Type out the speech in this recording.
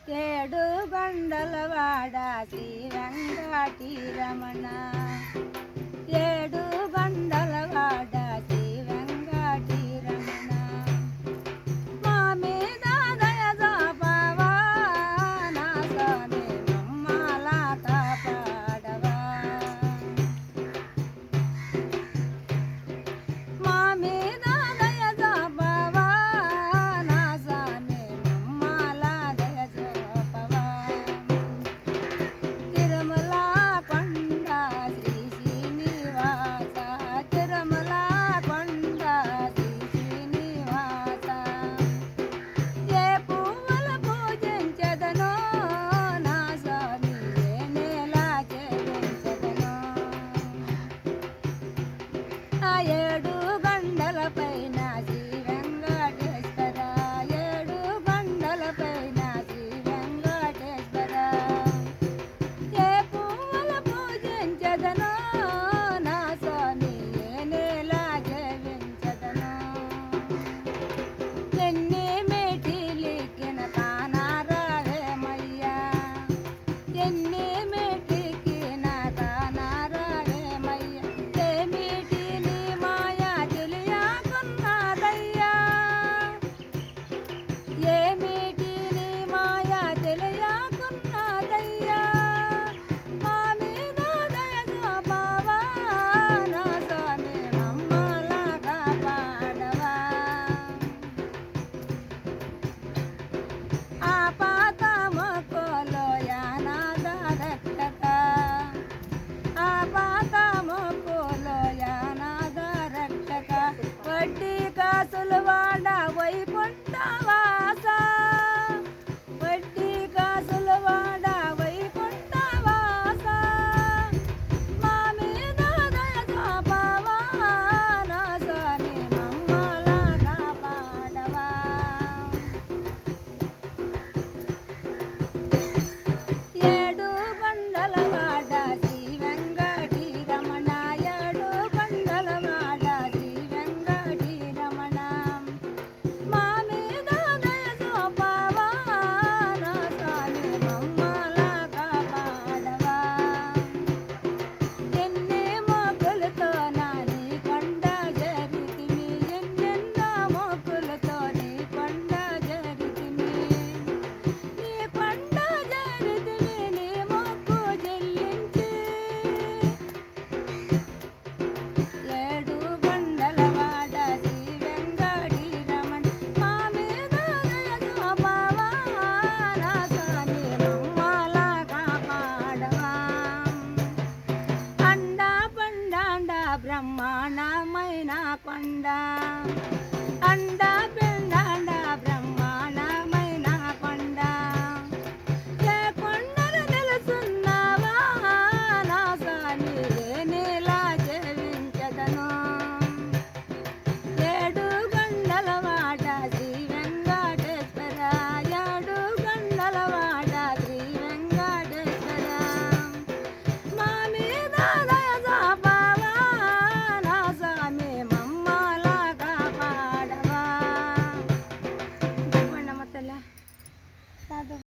ఏడు బండలవాడ శ్రీ వెంకటరమణ ఏడు బండలవాడ శ్రీ వెంకటరమణ మా మీద దయ చూపవా నా స్వామి మమ్మల కాపాడవా మా మీద దయ చూపవా నా స్వామి మమ్మల దయ చూపవా తిరుమల కొండ శ్రీ శ్రీనివాస తిరుమల కొండ శ్రీ శ్రీనివాస ఏ పువ్వుల పూజించెదనో నా స్వామి ఏ నేల చేయించెదనో ఆ ఏడు బండల పైన శ్రీ వెంకటేశ్వర ఏడు బండల పైన శ్రీ వెంకటేశ్వర ఏ పువ్వుల పూజించెదనో నా స్వామి ఏ నేల జీవించెదనో ఎన్ని మెట్టిలెక్కిన కానరావేమయ్యా ఎన్ని మెట్టికిన కానరావేమయ్యా ఏమిటి నీ మాయా తెలియకున్నదయ్యా ఏమిటి నీ మాయా తెలియకున్నదయ్యా మా మీద దయ చూపవా నా స్వామి మమ్మల కాపాడవా ఆ